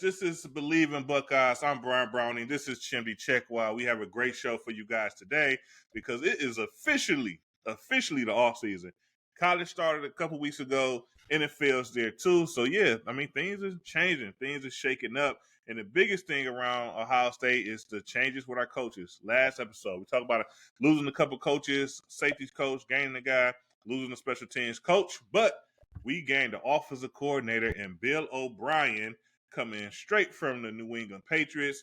This is Believe in Buckeyes. I'm Brian Browning. This is Chimdy Checkwell. We have a great show for you guys today because it is officially the off season. College started a couple weeks ago. NFL's there too. So yeah, I mean things are changing. Things are shaking up. And the biggest thing around Ohio State is the changes with our coaches. Last episode, we talked about losing a couple coaches, safeties coach, gaining a guy, losing a special teams coach. But we gained the offensive coordinator and Bill O'Brien coming straight from the New England Patriots.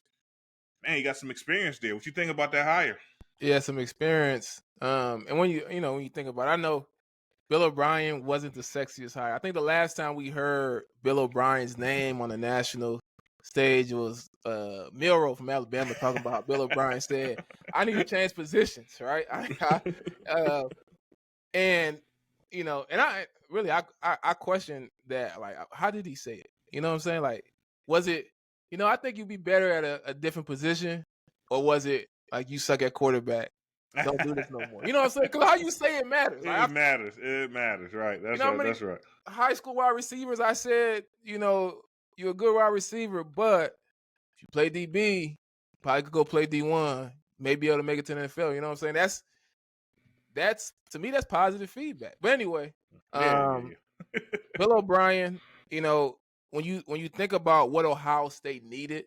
Man, you got some experience there. What you think about that hire? Yeah, some experience. And when you think about it, I know Bill O'Brien wasn't the sexiest hire. I think the last time we heard Bill O'Brien's name on the national stage was Milroe from Alabama talking about how Bill O'Brien said, "I need to change positions." Right? And I question that. Like, how did he say it? You know what I'm saying? Like, was it? I think you'd be better at a different position, or was it like you suck at quarterback? Don't do this no more. You know what I'm saying? Because how you say it matters. It matters. It matters. Right. That's right. That's right. High school wide receivers, I said, you're a good wide receiver, but if you play DB, probably could go play D1, maybe be able to make it to the NFL. You know what I'm saying? That's to me, that's positive feedback. But anyway, Bill O'Brien, when you think about what Ohio State needed,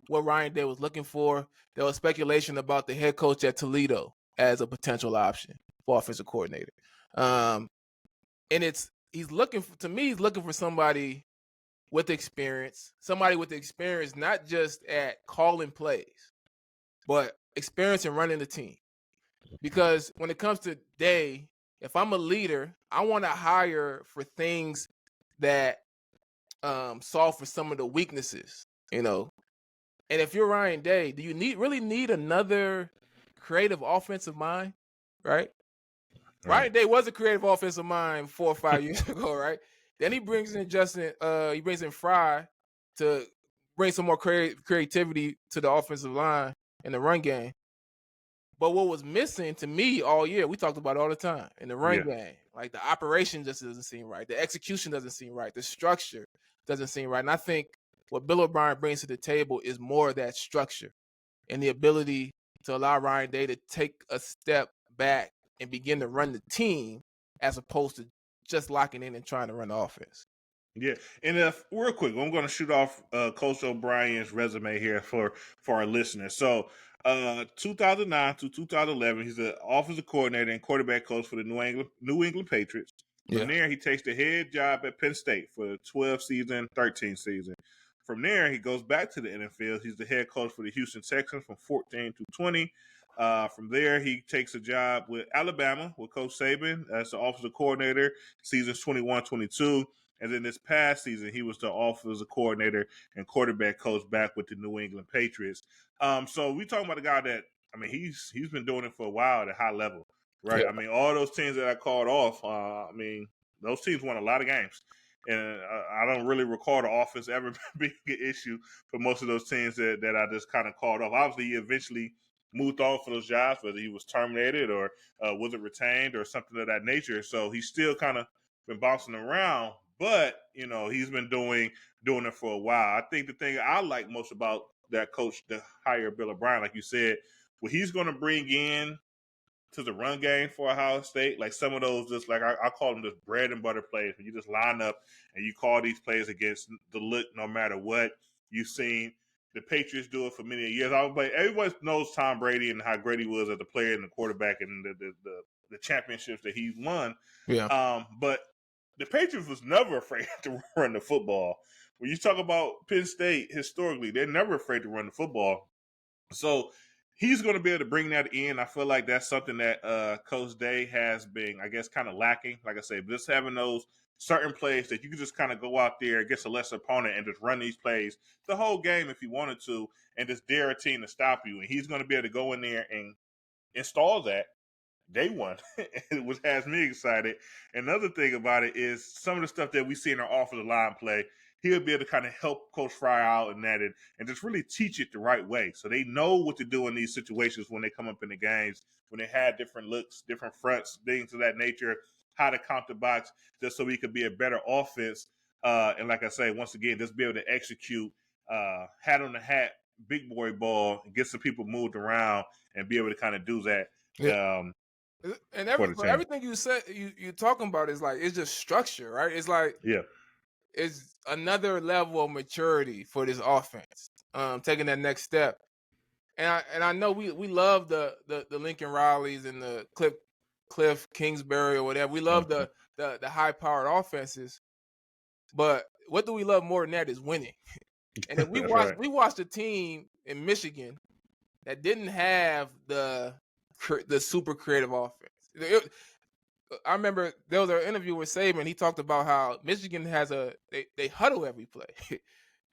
what Ryan Day was looking for, there was speculation about the head coach at Toledo as a potential option for offensive coordinator. And he's looking for somebody with experience, not just at calling plays, but experience in running the team. Because when it comes to Day, if I'm a leader, I want to hire for things that solve for some of the weaknesses, And if you're Ryan Day, do you really need another creative offensive mind, right? Ryan Day was a creative offensive mind 4 or 5 years ago, right? Then he brings in Fry to bring some more creativity to the offensive line in the run game. But what was missing to me all year, we talked about it all the time, in the run game, like the operation just doesn't seem right. The execution doesn't seem right. The structure doesn't seem right. And I think what Bill O'Brien brings to the table is more of that structure and the ability to allow Ryan Day to take a step back and begin to run the team as opposed to just locking in and trying to run the offense. Yeah, and real quick, I'm going to shoot off Coach O'Brien's resume here for our listeners. So, 2009 to 2011, he's the offensive coordinator and quarterback coach for the New England Patriots. From there, he takes the head job at Penn State for the 12 season, 13 season. From there, he goes back to the NFL. He's the head coach for the Houston Texans from 14 to 20. From there, he takes a job with Alabama with Coach Saban as the offensive coordinator, seasons 21-22. And then this past season, he was the offensive coordinator and quarterback coach back with the New England Patriots. So we talking about a guy that, I mean, he's been doing it for a while at a high level, right? Yeah. I mean, all those teams that I called off, those teams won a lot of games. And I don't really recall the offense ever being an issue for most of those teams that I just kind of called off. Obviously, he eventually moved on for those jobs, whether he was terminated or was it retained or something of that nature. So he's still kind of been bouncing around. But, he's been doing it for a while. I think the thing I like most about that coach, the hire Bill O'Brien, like you said, what he's going to bring in to the run game for Ohio State, like some of those, just like I call them just bread and butter plays, where you just line up and you call these plays against the look no matter what. You've seen the Patriots do it for many years. Everybody knows Tom Brady and how great he was as a player and the quarterback and the championships that he won. Yeah. But the Patriots was never afraid to run the football. When you talk about Penn State, historically, they're never afraid to run the football. So he's going to be able to bring that in. I feel like that's something that Coach Day has been, I guess, kind of lacking. Like I say, just having those certain plays that you can just kind of go out there against a lesser opponent and just run these plays the whole game if you wanted to and just dare a team to stop you. And he's going to be able to go in there and install that day one, which has me excited. Another thing about it is some of the stuff that we see in our offensive line play, he'll be able to kind of help Coach Fry out in that and just really teach it the right way. So they know what to do in these situations when they come up in the games, when they have different looks, different fronts, things of that nature, how to count the box, just so we could be a better offense. And like I say, once again, just be able to execute hat on the hat, big boy ball, and get some people moved around and be able to kind of do that And for the team. everything you said, you talking about is like it's just structure, right? It's like Yeah. it's another level of maturity for this offense, taking that next step. And I know we love the Lincoln Rileys and the Cliff Kingsbury or whatever. We love Mhm. the high powered offenses, but what do we love more than that is winning. And if That's right. we watched a team in Michigan that didn't have the super creative offense. I remember there was an interview with Saban. He talked about how Michigan has they huddle every play.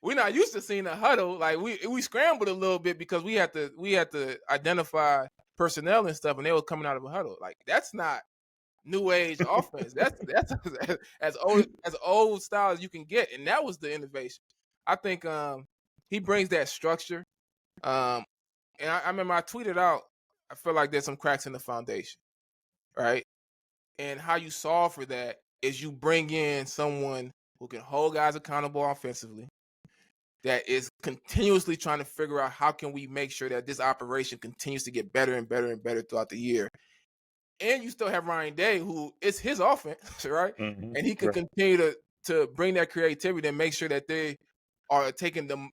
We're not used to seeing a huddle. Like we scrambled a little bit because we had to identify personnel and stuff, and they were coming out of a huddle. Like that's not new age offense. That's as old style as you can get, and that was the innovation. I think he brings that structure. Um, and I remember I tweeted out. I feel like there's some cracks in the foundation, right? And how you solve for that is you bring in someone who can hold guys accountable offensively, that is continuously trying to figure out how can we make sure that this operation continues to get better and better and better throughout the year. And you still have Ryan Day, who it's his offense, right? Mm-hmm. And he can Right. continue to bring that creativity and make sure that they are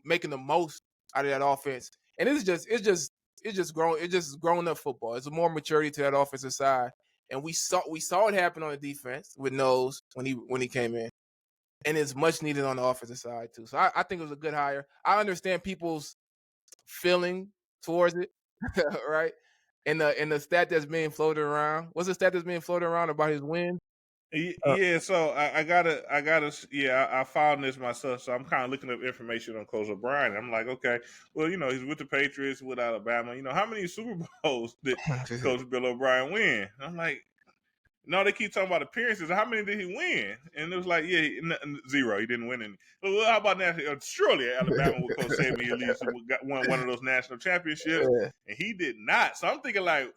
making the most out of that offense. And it's just growing up football. It's a more maturity to that offensive side. And we saw it happen on the defense with Knowles when he came in. And it's much needed on the offensive side too. So I think it was a good hire. I understand people's feeling towards it, right? And the stat that's being floated around. What's the stat that's being floated around about his win? Yeah, so I gotta, yeah, I found this myself, so I'm kind of looking up information on Coach O'Brien. I'm like, okay, well, he's with the Patriots, with Alabama. How many Super Bowls did Coach Bill O'Brien win? I'm like, no, they keep talking about appearances. How many did he win? And it was like, yeah, zero. He didn't win any. Well, how about national? Surely Alabama with Coach Saban at least won one of those national championships, and he did not. So I'm thinking like,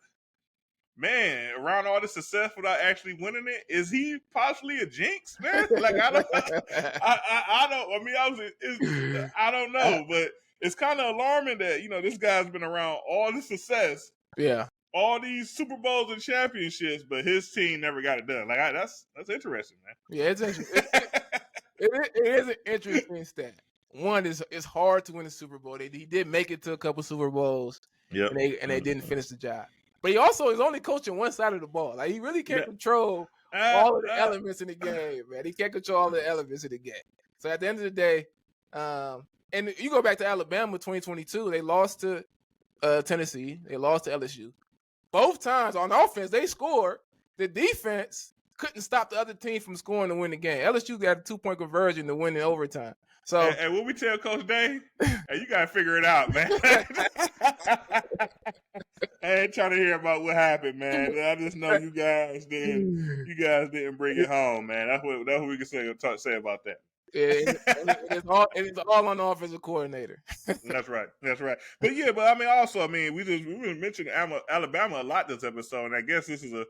man, around all this success without actually winning it, is he possibly a jinx, man? Like I don't, I don't. I mean, I don't know, but it's kind of alarming that this guy's been around all this success, Yeah, all these Super Bowls and championships, but his team never got it done. Like that's interesting, man. yeah, it's interesting. It is an interesting stat. One is it's hard to win a Super Bowl. He did make it to a couple Super Bowls, Yep. and they didn't finish the job. But he also is only coaching one side of the ball. Like he really can't control all of the elements in the game, man. He can't control all the elements in the game. So at the end of the day, and you go back to Alabama 2022, they lost to Tennessee, they lost to LSU. Both times on offense, they scored. The defense couldn't stop the other team from scoring to win the game. LSU got a 2-point conversion to win in overtime. So, and what we tell Coach Day, hey, you gotta figure it out, man. I ain't trying to hear about what happened, man. I just know you guys didn't bring it home, man. That's what we can say about that. It's all on the offensive coordinator. That's right. But yeah, we mentioned Alabama a lot this episode, and I guess this is a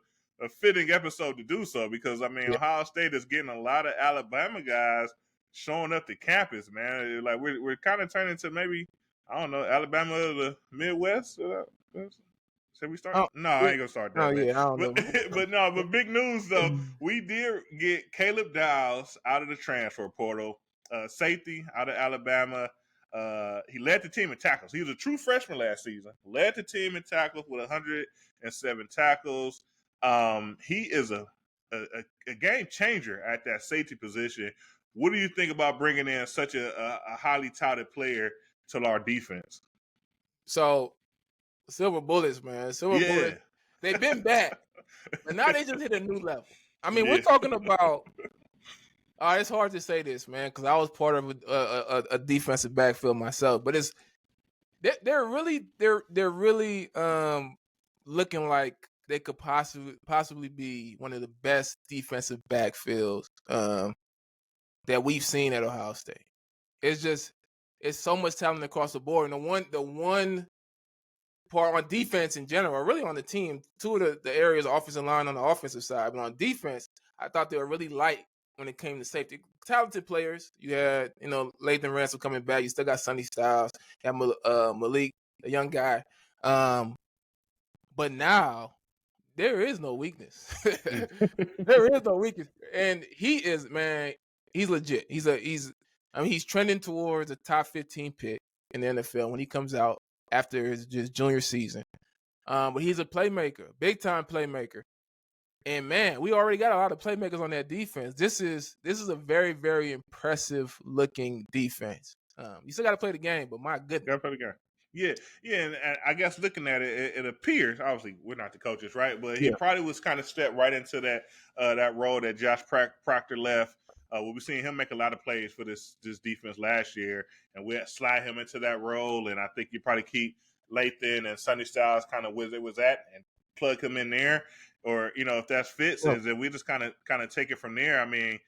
fitting episode to do so because Ohio State is getting a lot of Alabama guys showing up to campus, man. Like we're kind of turning to maybe, I don't know, Alabama of the Midwest. Should we start? No, I ain't gonna start that. Yeah, I don't know. But big news though, we did get Caleb Downs out of the transfer portal, safety out of Alabama. He led the team in tackles. He was a true freshman last season. Led the team in tackles with 107 tackles. He is a game changer at that safety position. What do you think about bringing in such a highly touted player to our defense? So, Silver Bullets, man. Bullets. They've been back, but now they just hit a new level. I mean, we're talking about. It's hard to say this, man, because I was part of a defensive backfield myself. But they're really looking like they could possibly be one of the best defensive backfields that we've seen at Ohio State. It's so much talent across the board. And the one part on defense in general, really on the team, two of the areas, offensive line on the offensive side, but on defense, I thought they were really light when it came to safety. Talented players. You had, Lathan Ransom coming back. You still got Sonny Styles. You have Malik, a young guy. But now there is no weakness. There is no weakness. And he is, man, he's legit. He's trending towards a top 15 pick in the NFL when he comes out after his just junior season. But he's a playmaker, big time playmaker. And man, we already got a lot of playmakers on that defense. This is a very, very impressive looking defense. You still got to play the game, but my goodness. Got to play the game. Yeah, and I guess looking at it, it appears, obviously we're not the coaches, right? But he probably was kind of stepped right into that role that Josh Proctor left. We'll be seeing him make a lot of plays for this defense last year, and we'll slide him into that role. And I think you probably keep Lathan and Sonny Styles kind of where they was at and plug him in there. Or, if that fits, and then we just kind of take it from there. I mean,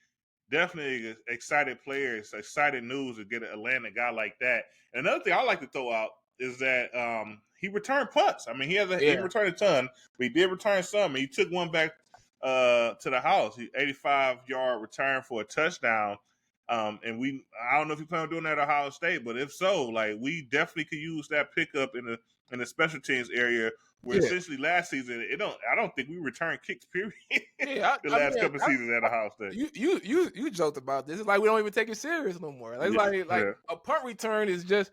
definitely excited players, excited news to get a landing guy like that. And another thing I like to throw out is that he returned punts. I mean, he returned a ton, but he did return some. And he took one back to the house. 85-yard return for a touchdown. And I don't know if he plan on doing that at Ohio State, but if so, like, we definitely could use that pickup in the special teams area. Where essentially last season, I don't think we returned kicks, period. The last couple of seasons at Ohio State. You joked about this. It's like we don't even take it serious no more. A punt return is just,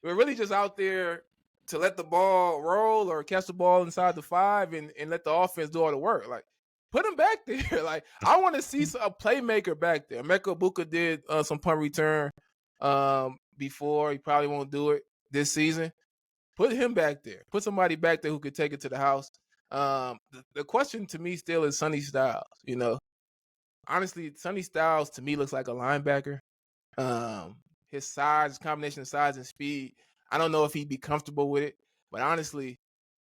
we're really just out there to let the ball roll or catch the ball inside the 5 and let the offense do all the work. Like, put him back there. Like, I want to see a playmaker back there. Emeka Buka did some punt return before. He probably won't do it this season. Put him back there. Put somebody back there who could take it to the house. The question to me still is Sonny Styles. Honestly, Sonny Styles to me looks like a linebacker. His size, combination of size and speed, I don't know if he'd be comfortable with it. But honestly,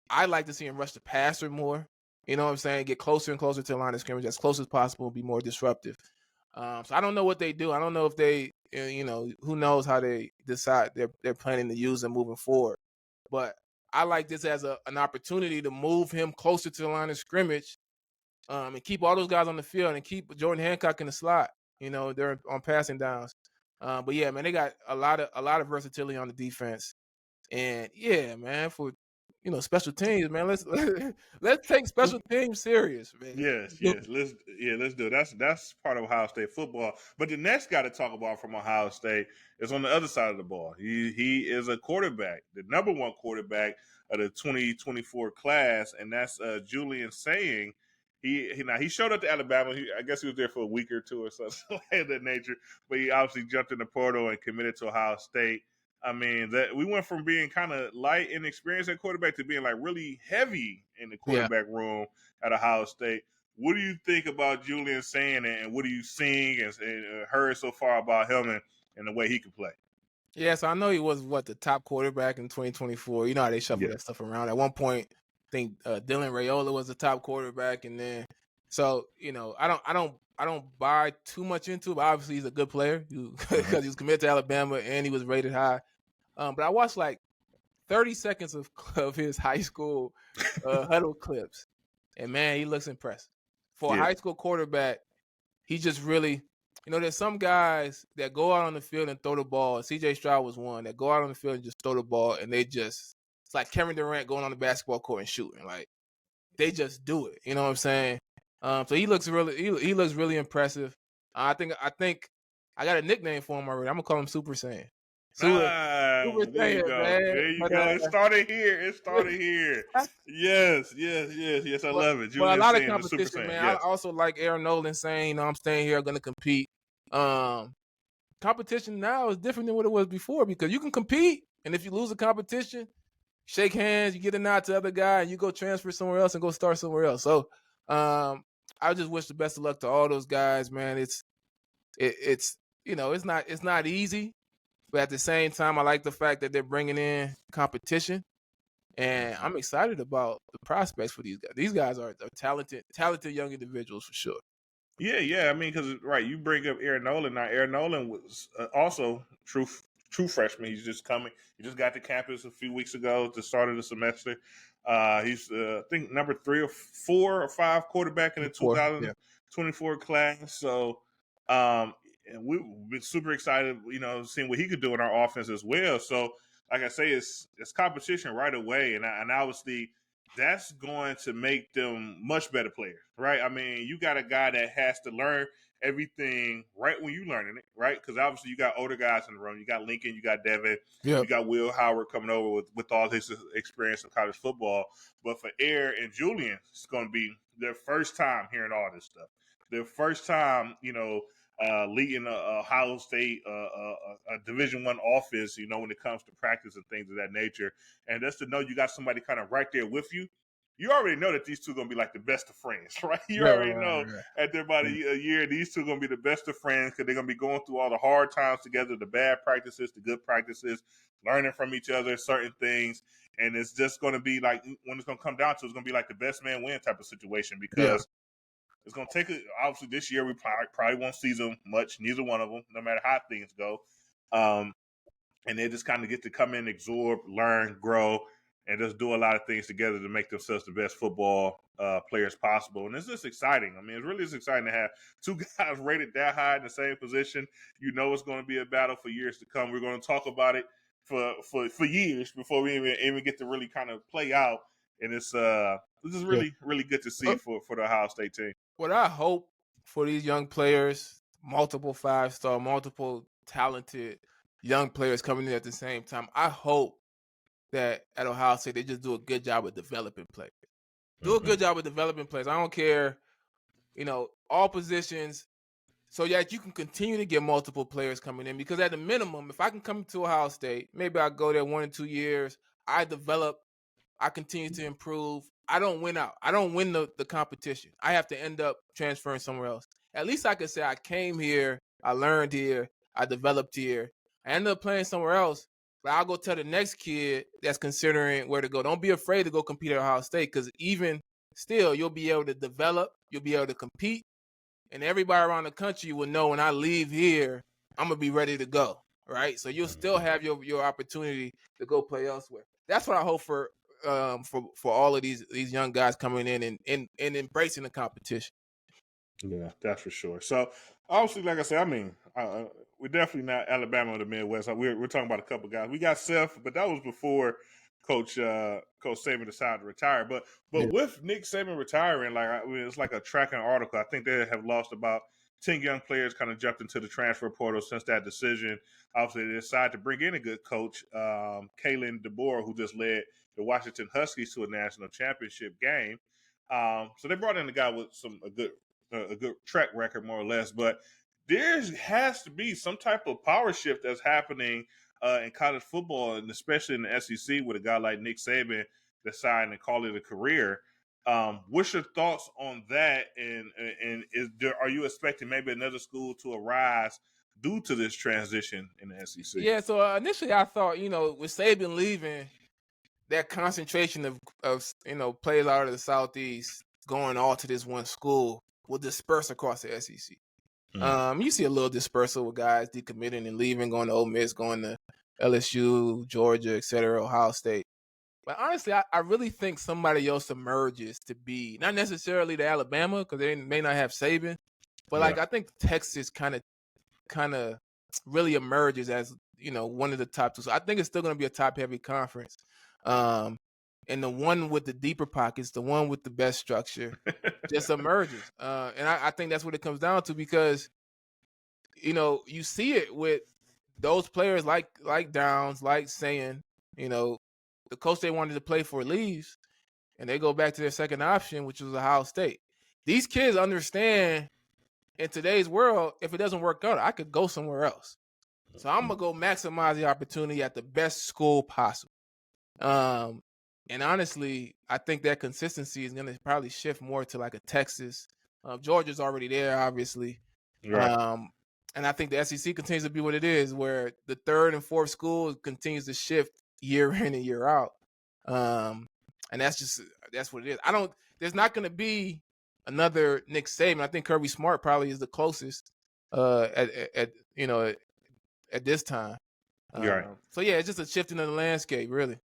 I'd like to see him rush the passer more. You know what I'm saying? Get closer and closer to the line of scrimmage as close as possible, be more disruptive. So I don't know what they do. I don't know if they, who knows how they decide they're planning to use him moving forward. But I like this as an opportunity to move him closer to the line of scrimmage and keep all those guys on the field and keep Jordan Hancock in the slot. They're on passing downs. But yeah, man, they got a lot of versatility on the defense. And yeah, man, for special teams, man, let's take special teams serious, man. Yes, let's do it. That's part of Ohio State football. But the next guy to talk about from Ohio State is on the other side of the ball. He is a quarterback, the number one quarterback of the 2024 class, and that's Julian Saying. He showed up to Alabama. I guess he was there for a week or two or something of that nature. But he obviously jumped in the portal and committed to Ohio State. I mean, we went from being kind of light and experienced at quarterback to being like really heavy in the quarterback room at Ohio State. What do you think about Julian Saying, and what are you seeing and heard so far about him and the way he can play? Yeah, so I know he was the top quarterback in 2024. You know how they shuffle that stuff around. At one point, I think Dylan Raiola was the top quarterback, and then I don't buy too much into it, but obviously he's a good player because he was committed to Alabama and he was rated high. But I watched like 30 seconds of his high school huddle clips, and man, he looks impressive. For a high school quarterback, he just really, there's some guys that go out on the field and throw the ball. CJ Stroud was one that go out on the field and just throw the ball, and it's like Kevin Durant going on the basketball court and shooting. Like, they just do it. You know what I'm saying? So he looks really impressive. I think I got a nickname for him already. I'm gonna call him Super Saiyan. There you go. Man. There you go. It started here. Yes. I love it. But a lot of competition, man. Yes. I also like Aaron Nolan saying, I'm staying here, I'm going to compete. Competition now is different than what it was before because you can compete, and if you lose a competition, shake hands, you get a nod to the other guy, and you go transfer somewhere else and go start somewhere else. So I just wish the best of luck to all those guys, man. It's not easy. But at the same time, I like the fact that they're bringing in competition, and I'm excited about the prospects for these guys. These guys are talented young individuals for sure. Yeah. I mean, because you bring up Aaron Nolan. Now, Aaron Nolan was also true freshman. He's just coming. He just got to campus a few weeks ago at the start of the semester. He's I think number 3 or 4 or 5 quarterback in the 2024 class. So. And we've been super excited, seeing what he could do in our offense as well. So, like I say, it's competition right away, and obviously that's going to make them much better players, right? I mean, you got a guy that has to learn everything right when you're learning it, right? Because obviously you got older guys in the room. You got Lincoln, you got Devin, Yep. you got Will Howard coming over with all his experience in college football. But for Air and Julian, it's going to be their first time hearing all this stuff. Their first time, leading a Ohio State, a Division I office, when it comes to practice and things of that nature. And just to know you got somebody kind of right there with you, you already know that these two are going to be like the best of friends, right? You already know after about a year, these two are going to be the best of friends because they're going to be going through all the hard times together, the bad practices, the good practices, learning from each other, certain things. And it's just going to be like, when it's going to come down to it, it's going to be like the best man win type of situation because it's going to take it. Obviously, this year we probably won't see them much, neither one of them, no matter how things go. And they just kind of get to come in, absorb, learn, grow, and just do a lot of things together to make themselves the best football players possible. And it's just exciting. I mean, it really is exciting to have two guys rated that high in the same position. You know it's going to be a battle for years to come. We're going to talk about it for years before we even get to really kind of play out. And it's just really, really good to see for the Ohio State team. What I hope for these young players, multiple 5-star, multiple talented young players coming in at the same time, I hope that at Ohio State they just do a good job of developing players. Do a good job of developing players. I don't care, all positions, so that you can continue to get multiple players coming in. Because at the minimum, if I can come to Ohio State, maybe I go there 1 or 2 years, I develop, I continue to improve. I don't win out. I don't win the competition. I have to end up transferring somewhere else. At least I could say I came here, I learned here, I developed here. I ended up playing somewhere else, but I'll go tell the next kid that's considering where to go. Don't be afraid to go compete at Ohio State because even still, you'll be able to develop, you'll be able to compete, and everybody around the country will know when I leave here, I'm going to be ready to go, right? So you'll still have your opportunity to go play elsewhere. That's what I hope for all of these young guys coming in and embracing the competition. Yeah, that's for sure. So obviously, like I said, I mean, we're definitely not Alabama or the Midwest. We're talking about a couple guys. We got Seth, but that was before Coach Saban decided to retire. But with Nick Saban retiring, it's like a tracking article. I think they have lost about 10 young players, kind of jumped into the transfer portal since that decision. Obviously, they decided to bring in a good coach, Kalen DeBoer, who just led the Washington Huskies to a national championship game. So they brought in a guy with a good track record, more or less. But there has to be some type of power shift that's happening in college football, and especially in the SEC with a guy like Nick Saban deciding to call it a career. What's your thoughts on that? And are you expecting maybe another school to arise due to this transition in the SEC? Yeah. So initially, I thought with Saban leaving, that concentration of players out of the Southeast going all to this one school will disperse across the SEC. You see a little dispersal with guys decommitting and leaving, going to Ole Miss, going to LSU, Georgia, etc., Ohio State. But honestly, I really think somebody else emerges to be not necessarily the Alabama because they may not have Saban, but I think Texas kind of really emerges as one of the top two. So I think it's still going to be a top heavy conference. And the one with the deeper pockets, the one with the best structure, just emerges. And I think that's what it comes down to because, you see it with those players like Downs, like saying, the coach they wanted to play for leaves, and they go back to their second option, which was Ohio State. These kids understand in today's world, if it doesn't work out, I could go somewhere else. So I'm going to go maximize the opportunity at the best school possible. And honestly, I think that consistency is going to probably shift more to like a Texas. Georgia's already there, obviously. Right. And I think the SEC continues to be what it is, where the third and fourth school continues to shift year in and year out. And that's what it is. There's not going to be another Nick Saban. I think Kirby Smart probably is the closest at this time. Right. So yeah, it's just a shifting of the landscape, really.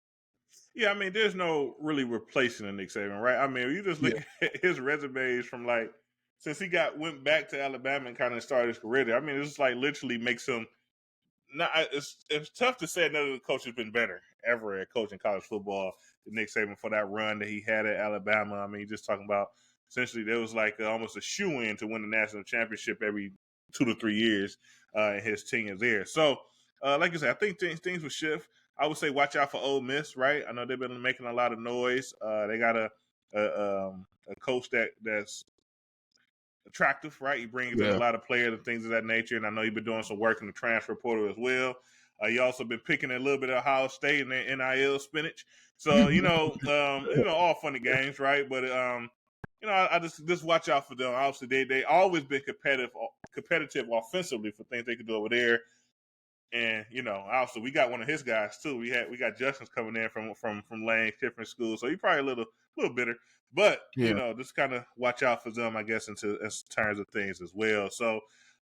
Yeah, I mean, there's no really replacing a Nick Saban, right? I mean, you just look at his resumes from like since he went back to Alabama and kind of started his career there. I mean, it's like literally makes him. It's tough to say another coach has been better ever at coaching college football than Nick Saban for that run that he had at Alabama. I mean, you're just talking about essentially there was like almost a shoe-in to win the national championship every 2 to 3 years in his tenure there. So, like I said, I think things will shift. I would say watch out for Ole Miss, right? I know they've been making a lot of noise. They got a coach that's attractive, right? He brings in a lot of players and things of that nature. And I know he's been doing some work in the transfer portal as well. He also been picking a little bit of Ohio State and their NIL spinach. So, all funny games, right? But, I just watch out for them. Obviously, they always been competitive offensively for things they could do over there. And also we got one of his guys too. We got Justin's coming in from Lane Kiffin School, so he probably a little bitter. But just kind of watch out for them, I guess, in terms of things as well. So,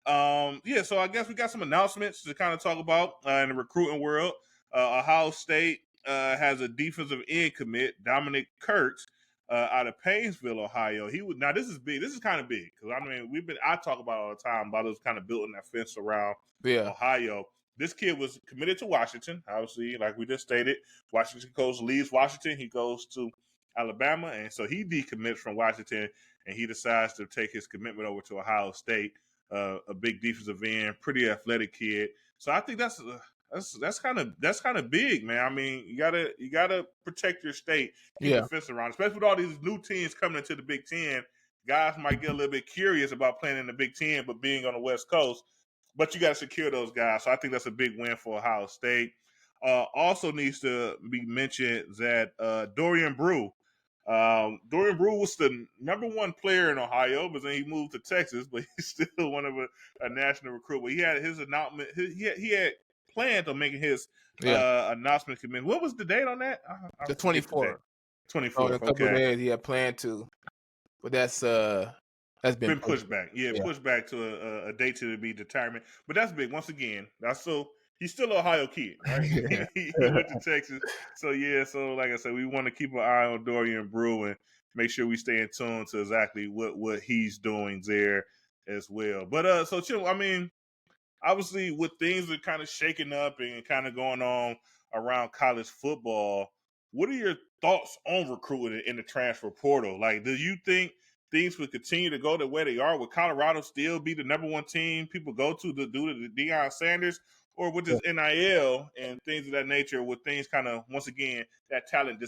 so I guess we got some announcements to kind of talk about in the recruiting world. Ohio State has a defensive end commit, Dominic Kurtz, out of Painesville, Ohio. Now this is big. This is kind of big because I mean I talk about all the time about us kind of building that fence around Ohio. This kid was committed to Washington, obviously, like we just stated. Washington coach leaves Washington. He goes to Alabama, and so he decommits from Washington, and he decides to take his commitment over to Ohio State. A big defensive end, pretty athletic kid. So I think that's kind of big, man. I mean, you gotta protect your state, keep the fence around, especially with all these new teams coming into the Big Ten. Guys might get a little bit curious about playing in the Big Ten, but being on the West Coast. But you got to secure those guys. So I think that's a big win for Ohio State. Also needs to be mentioned that Dorian Brew. Dorian Brew was the number one player in Ohio, but then he moved to Texas, but he's still one of a national recruit. But he had his announcement. He had planned on making his announcement commitment. What was the date on that? The 24th. 24th. Oh, in a couple of days he had planned to, but that's been pushed back. Pushed back to a date to be determined. But that's big. Once again, he's still an Ohio kid, right? he went to Texas. So so like I said, we want to keep an eye on Dorian Brew and make sure we stay in tune to exactly what he's doing there as well. But so Chim, I mean, obviously with things are kind of shaking up and kind of going on around college football, what are your thoughts on recruiting in the transfer portal? Like, do you think things would continue to go the way they are? Would Colorado still be the number one team people go to due to Deion Sanders? Or with this NIL and things of that nature, with things kind of, once again, that talent